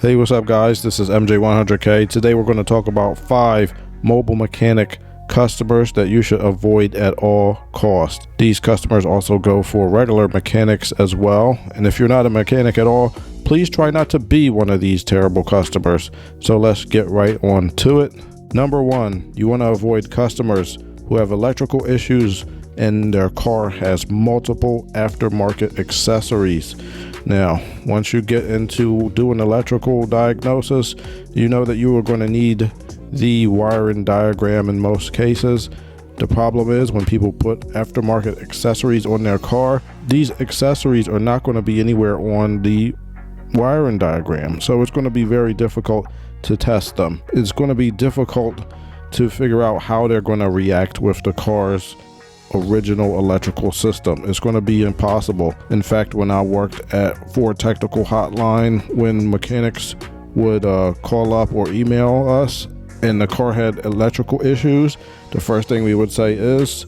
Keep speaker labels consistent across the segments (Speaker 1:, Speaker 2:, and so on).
Speaker 1: Hey, what's up guys? This is MJ100K. Today we're going to talk about 5 mobile mechanic customers that you should avoid at all costs. These customers also go for regular mechanics as well. And if you're not a mechanic at all, please try not to be one of these terrible customers. So let's get right on to it. Number 1, you want to avoid customers who have electrical issues and their car has multiple aftermarket accessories. Now, once you get into doing electrical diagnosis, you know that you are going to need the wiring diagram in most cases. The problem is when people put aftermarket accessories on their car, these accessories are not going to be anywhere on the wiring diagram. So it's going to be very difficult to test them. It's going to be difficult to figure out how they're going to react with the car's original electrical system. It's going to be impossible. In fact, when I worked at Ford Technical Hotline, when mechanics would call up or email us and the car had electrical issues, the first thing we would say is,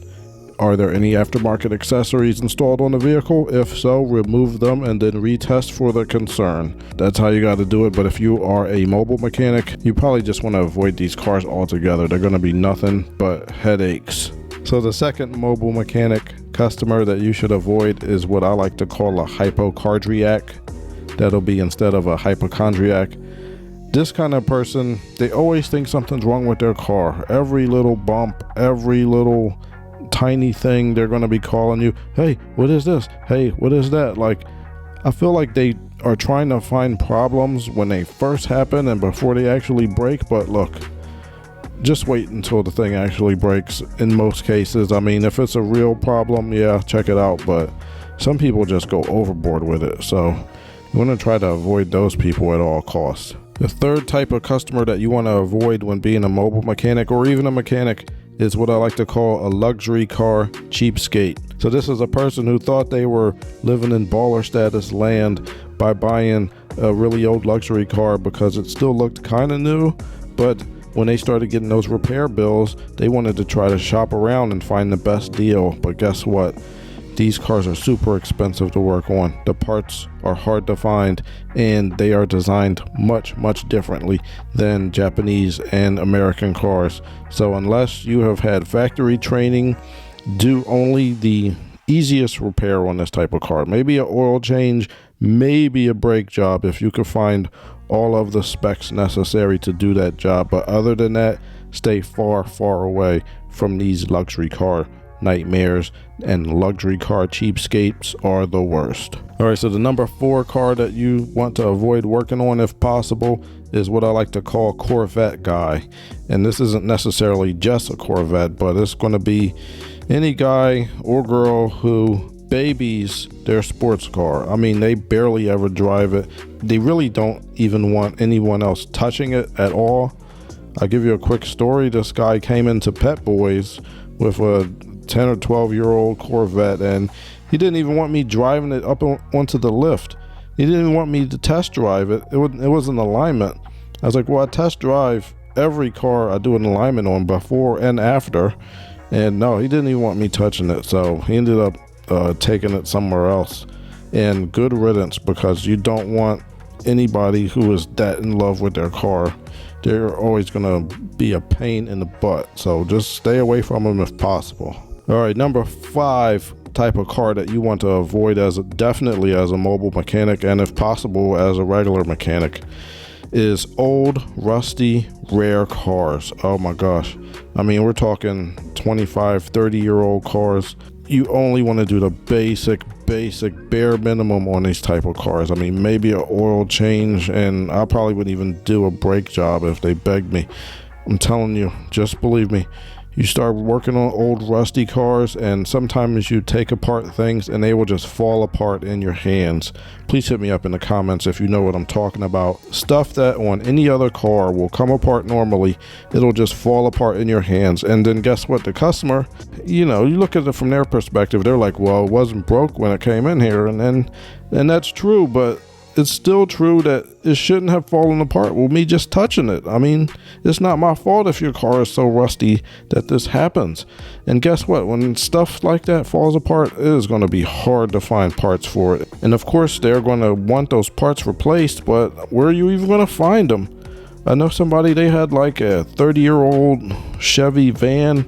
Speaker 1: are there any aftermarket accessories installed on the vehicle? If so, remove them and then retest for the concern. That's how you got to do it. But if you are a mobile mechanic, you probably just want to avoid these cars altogether. They're going to be nothing but headaches. So the second mobile mechanic customer that you should avoid is what I like to call a hypochondriac. That'll be instead of a hypochondriac. This kind of person, they always think something's wrong with their car. Every little bump, every little tiny thing, they're going to be calling you, hey, what is this? Hey, what is that? Like, I feel like they are trying to find problems when they first happen and before they actually break. But look, just wait until the thing actually breaks in most cases. I mean, if it's a real problem, yeah, check it out. But some people just go overboard with it. So you want to try to avoid those people at all costs. The third type of customer that you want to avoid when being a mobile mechanic or even a mechanic is what I like to call a luxury car cheapskate. So this is a person who thought they were living in baller status land by buying a really old luxury car because it still looked kind of new, but when they started getting those repair bills, they wanted to try to shop around and find the best deal. But guess what? These cars are super expensive to work on. The parts are hard to find and they are designed much differently than Japanese and American cars. So unless you have had factory training, do only the easiest repair on this type of car. Maybe an oil change, maybe a brake job if you could find all of the specs necessary to do that job. But other than that, stay far away from these luxury car nightmares, and luxury car cheapskates are the worst. All right, so the number 4 car that you want to avoid working on if possible is what I like to call Corvette Guy. And this isn't necessarily just a Corvette, but it's going to be any guy or girl who babies their sports car. I mean, they barely ever drive it. They really don't even want anyone else touching it at all. I'll give you a quick story. This guy came into Pet Boys with a 10 or 12-year-old Corvette, and he didn't even want me driving it up onto the lift. He didn't even want me to test drive it. It was an alignment. I was like, well, I test drive every car I do an alignment on before and after. And no, he didn't even want me touching it. So he ended up taking it somewhere else. And good riddance, because you don't want anybody who is that in love with their car. They're always going to be a pain in the butt. So just stay away from them if possible. All right, number 5 type of car that you want to avoid definitely as a mobile mechanic, and if possible as a regular mechanic, is old, rusty, rare cars. Oh my gosh. I mean, we're talking 25, 30-year-old cars. You only want to do the basic bare minimum on these type of cars. I mean, maybe an oil change, and I probably wouldn't even do a brake job if they begged me. I'm telling you, just believe me. You start working on old rusty cars, and sometimes you take apart things and they will just fall apart in your hands. Please hit me up in the comments if you know what I'm talking about. Stuff that on any other car will come apart normally, it'll just fall apart in your hands. And then guess what? The customer, you look at it from their perspective. They're like, well, it wasn't broke when it came in here. And that's true, but it's still true that it shouldn't have fallen apart with me just touching it. I mean, it's not my fault if your car is so rusty that this happens. And guess what? When stuff like that falls apart, it is going to be hard to find parts for it. And of course, they're going to want those parts replaced, but where are you even going to find them? I know somebody, they had like a 30-year-old Chevy van,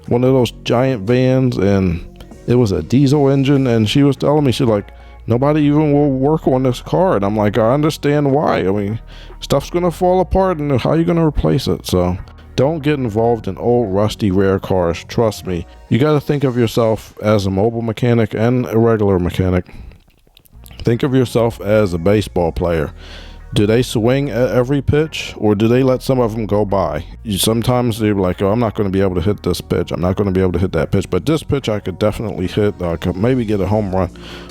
Speaker 1: one of those giant vans, and it was a diesel engine, and she was telling me, she's like, nobody even will work on this car. And I'm like, I understand why. I mean, stuff's gonna fall apart, and how are you gonna replace it? So don't get involved in old rusty rare cars. Trust me, you got to think of yourself as a mobile mechanic and a regular mechanic. Think of yourself as a baseball player. Do they swing at every pitch, or do they let some of them go by? Sometimes they're like, oh, I'm not going to be able to hit this pitch. I'm not going to be able to hit that pitch. But this pitch I could definitely hit. I could maybe get a home run,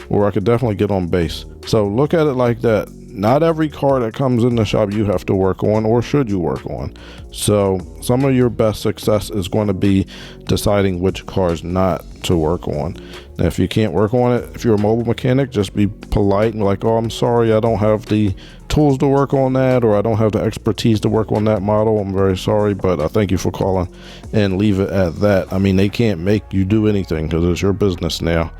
Speaker 1: or I could definitely get on base. So look at it like that. Not every car that comes in the shop you have to work on, or should you work on. So some of your best success is going to be deciding which cars not to work on. Now, if you can't work on it, if you're a mobile mechanic, just be polite and be like, oh, I'm sorry, I don't have the tools to work on that, or I don't have the expertise to work on that model. I'm very sorry, but I thank you for calling, and leave it at that. I mean, they can't make you do anything because it's your business now.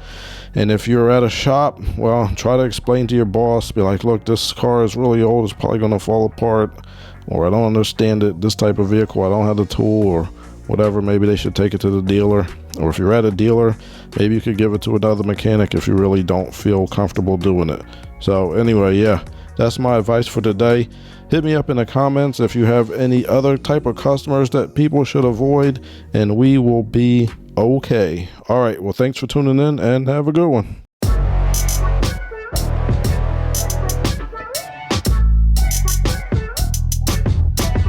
Speaker 1: And if you're at a shop, well, try to explain to your boss, be like, look, this car is really old, it's probably going to fall apart, or I don't understand it, this type of vehicle, I don't have the tool, or whatever. Maybe they should take it to the dealer. Or if you're at a dealer, maybe you could give it to another mechanic if you really don't feel comfortable doing it. So anyway, yeah, that's my advice for today. Hit me up in the comments if you have any other type of customers that people should avoid, and we will be okay. All right, well, thanks for tuning in, and have a good one.